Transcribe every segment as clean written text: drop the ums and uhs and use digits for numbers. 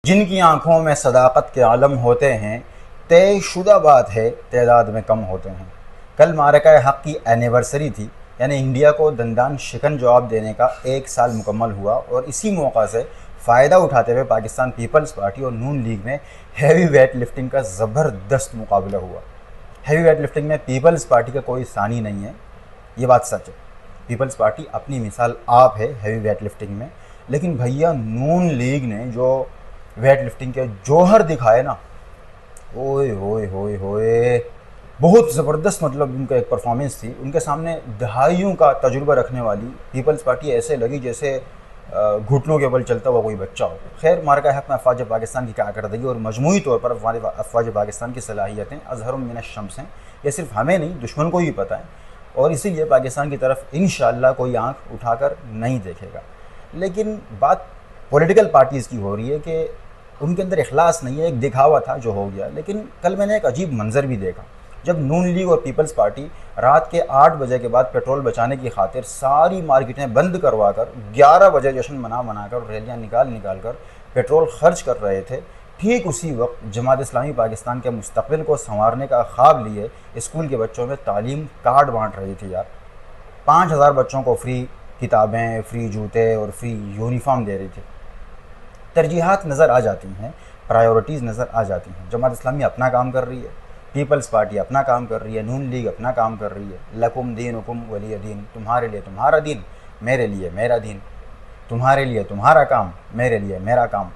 جن کی آنکھوں میں صداقت کے عالم ہوتے ہیں، طے شدہ بات ہے تعداد میں کم ہوتے ہیں۔ کل معرکہ حق کی اینیورسری تھی، یعنی انڈیا کو دندان شکن جواب دینے کا 1 سال مکمل ہوا، اور اسی موقع سے فائدہ اٹھاتے ہوئے پاکستان پیپلز پارٹی اور نون لیگ میں ہیوی ویٹ لفٹنگ کا زبردست مقابلہ ہوا۔ ہیوی ویٹ لفٹنگ میں پیپلز پارٹی کا کوئی ثانی نہیں ہے، یہ بات سچ ہے۔ پیپلز پارٹی اپنی مثال آپ ہے ہیوی ویٹ لفٹنگ میں، لیکن بھیا نون لیگ نے جو ویٹ لفٹنگ کے جوہر دکھائے نا، اوئے ہوئے ہوئے ہوئے، بہت زبردست، مطلب ان کا ایک پرفارمنس تھی۔ ان کے سامنے دہائیوں کا تجربہ رکھنے والی پیپلز پارٹی ایسے لگی جیسے گھٹنوں کے بل چلتا ہوا کوئی بچہ ہو۔ خیر، معرکہ حق میں افواج پاکستان کی کارکردگی اور مجموعی طور پر افواج پاکستان کی صلاحیتیں اظہر من الشمس ہیں، یہ صرف ہمیں نہیں دشمن کو بھی پتہ ہے، اور اسی لیے پاکستان کی طرف انشاءاللہ کوئی آنکھ اٹھا کر نہیں دیکھے گا۔ لیکن بات پولیٹیکل پارٹیز کی ہو رہی ہے کہ ان کے اندر اخلاص نہیں ہے، ایک دکھاوا تھا جو ہو گیا۔ لیکن کل میں نے ایک عجیب منظر بھی دیکھا، جب نون لیگ اور پیپلز پارٹی رات کے 8 بجے کے بعد پیٹرول بچانے کی خاطر ساری مارکیٹیں بند کروا کر 11 بجے جشن منا کر ریلیاں نکال کر پیٹرول خرچ کر رہے تھے، ٹھیک اسی وقت جماعت اسلامی پاکستان کے مستقبل کو سنوارنے کا خواب لیے اسکول کے بچوں میں تعلیم کارڈ بانٹ رہی تھی۔ یار 5000 بچوں کو فری کتابیں، فری جوتے اور فری یونیفارم دے رہی تھی۔ ترجیحات نظر آ جاتی ہیں، پرائیورٹیز نظر آ جاتی ہیں۔ جماعت اسلامی اپنا کام کر رہی ہے، پیپلز پارٹی اپنا کام کر رہی ہے، نون لیگ اپنا کام کر رہی ہے۔ لکم دینکم ولی دین، تمہارے لیے تمہارا دین، میرے لیے میرا دین، تمہارے لیے تمہارا کام، میرے لیے میرا کام،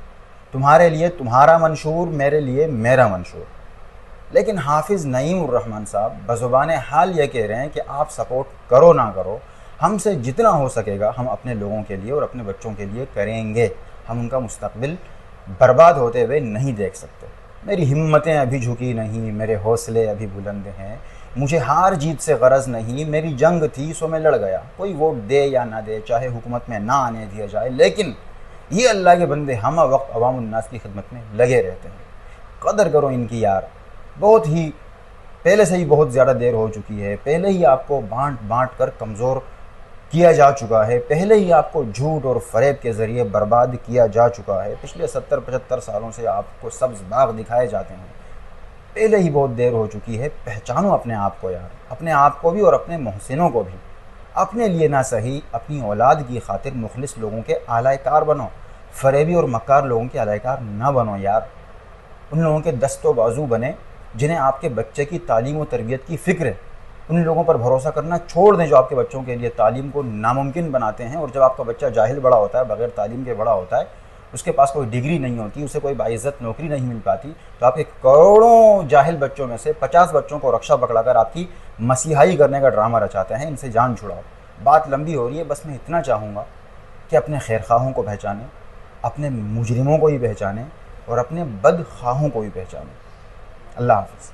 تمہارے لیے تمہارا منشور، میرے لیے میرا منشور۔ لیکن حافظ نعیم الرحمن صاحب بزبان حال یہ کہہ رہے ہیں کہ آپ سپورٹ کرو نہ کرو، ہم سے جتنا ہو سکے گا ہم اپنے لوگوں کے لیے اور اپنے بچوں کے لیے کریں گے، ہم ان کا مستقبل برباد ہوتے ہوئے نہیں دیکھ سکتے۔ میری ہمتیں ابھی جھکی نہیں، میرے حوصلے ابھی بلند ہیں، مجھے ہار جیت سے غرض نہیں، میری جنگ تھی سو میں لڑ گیا، کوئی ووٹ دے یا نہ دے، چاہے حکومت میں نہ آنے دیا جائے، لیکن یہ اللہ کے بندے ہم وقت عوام الناس کی خدمت میں لگے رہتے ہیں۔ قدر کرو ان کی یار، بہت ہی پہلے سے ہی بہت زیادہ دیر ہو چکی ہے، پہلے ہی آپ کو بانٹ کر کمزور کیا جا چکا ہے، پہلے ہی آپ کو جھوٹ اور فریب کے ذریعے برباد کیا جا چکا ہے۔ پچھلے 70-75 سالوں سے آپ کو سبز باغ دکھائے جاتے ہیں، پہلے ہی بہت دیر ہو چکی ہے۔ پہچانو اپنے آپ کو یار، اپنے آپ کو بھی اور اپنے محسنوں کو بھی، اپنے لیے نہ صحیح اپنی اولاد کی خاطر مخلص لوگوں کے اعلی کار بنو، فریبی اور مکار لوگوں کے اعلی کار نہ بنو یار۔ ان لوگوں کے دست و بازو بنے جنہیں آپ کے بچے کی تعلیم و تربیت کی فکر ہے۔ ان لوگوں پر بھروسہ کرنا چھوڑ دیں جو آپ کے بچوں کے لیے تعلیم کو ناممکن بناتے ہیں، اور جب آپ کا بچہ جاہل بڑا ہوتا ہے، بغیر تعلیم کے بڑا ہوتا ہے، اس کے پاس کوئی ڈگری نہیں ہوتی، اسے کوئی باعزت نوکری نہیں مل پاتی، تو آپ کے کروڑوں جاہل بچوں میں سے 50 بچوں کو رکشہ پکڑا کر آپ کی مسیحائی کرنے کا ڈرامہ رچاتے ہیں۔ ان سے جان چھڑاؤ۔ بات لمبی ہو رہی ہے، بس میں اتنا چاہوں گا کہ اپنے خیرخواہوں کو پہچانیں، اپنے مجرموں کو بھی پہچانیں، اور اپنے بدخواہوں کو بھی پہچانیں۔ اللہ حافظ۔